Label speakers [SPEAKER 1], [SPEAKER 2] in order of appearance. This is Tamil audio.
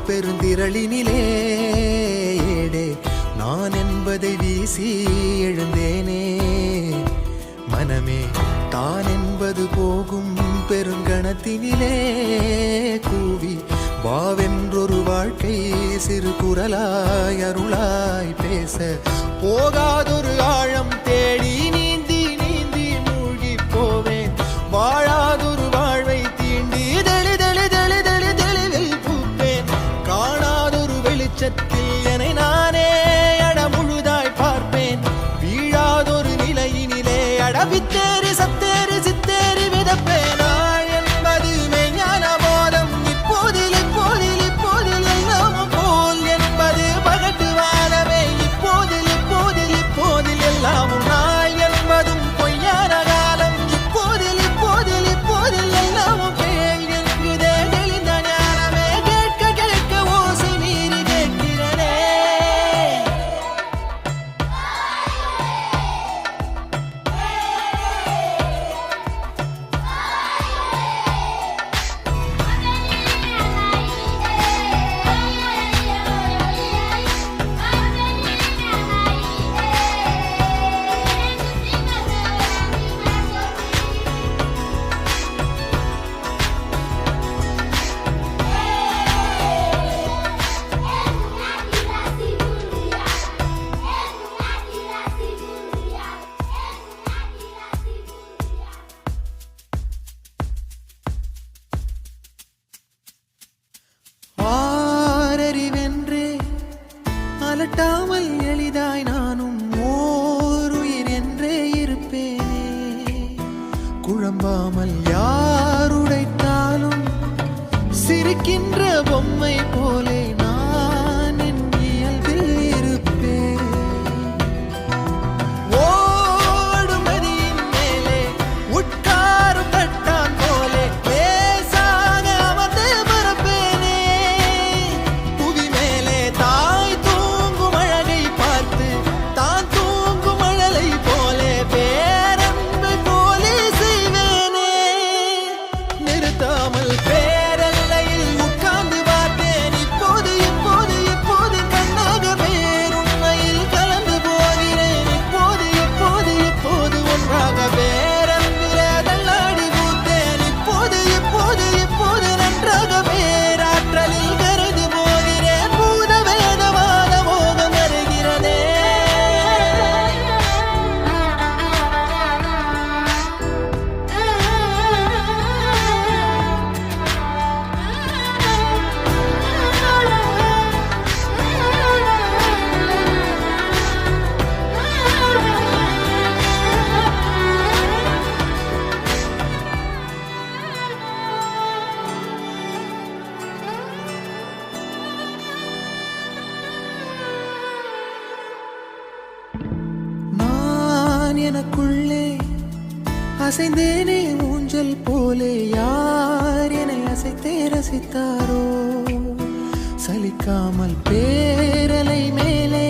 [SPEAKER 1] பெருந்திரளினிலே ஏடே நான் என்பதை வீசி எழுந்தேனே. மனமே தான் என்பது போகும் பெருங்கணத்தினிலே கூவி வாவென்றொரு வாழ்க்கை சிறு குரலாய் அருளாய் பேச போகாதொரு ஆழம் தேடி நீந்தி நீந்தி மூழ்கி போவேன். வாழாதொரு வாழ்வை தீண்டி தெளிவில் பூப்பேன். காணாதொரு வெளிச்சத்தில் என்னை நானே அடமுழுதாய் பார்ப்பேன். வீழாதொரு நிலையினிலே அடவித்தேறி சத்தேறி சித்தேறி விதப்பேன். நாள் என்பது மெய்ஞான போதம் இப்போதில் இப்போதில் இப்போதில் எல்லாமும் போல் என்பது பகட்டுவானமே. இப்போதில் இப்போதில் இப்போதில் எல்லாமும் நாள் என்பதும் பொய்யான காலம். இப்போதில் இப்போதில் இப்போதில் எல்லாமும் கேள் என்குதே தெளிந்த ஞானமே. கேட்க கேட்க ஓசை மீறி கேட்கிறனே. ஆரறிவென்றே அலட்டாமல் எளிதாய் நானும் ஓருயிர் என்றே இருப்பேனே. குழம்பாமல் யாருடைத்தாலும் சிரிக்கின்ற பொம்மை போலே நான் என் இயல்பில் இருப்பேன். ஓடும் நதியின் மேலே உட்காரும் தட்டான் போலே லேசாக அமர்ந்து பரப்பேனே. புவி மேலே தாய் தூங்கும் அழகை பார்த்து தான் தூங்கும் அழலை போலே பேரன்பை போலே செய்வேனே. நிறுத்தாமல் பேரல்லையில் உட்கார்ந்து பார்த்தேன். இப்போது இப்போது இப்போது கண்ணாக பேருண்மையில் கலந்து போகிறேன். இப்போது இப்போது இப்போது ஒன்றாக பேரன்பிலே தள்ளாடி பூத்தேன். இப்போது இப்போது இப்போது நன்றாக பேராற்றலில் கருது போகிறேன். பூத வேதவாத மோகம் வருகிறதே. நான் எனக்குள்ளே அசைந்தேனே ஊஞ்சல் போலே. யார் என்னை அசைத்தே ரசித்தாரோ. சலிக்காமல் பேரலை மேலே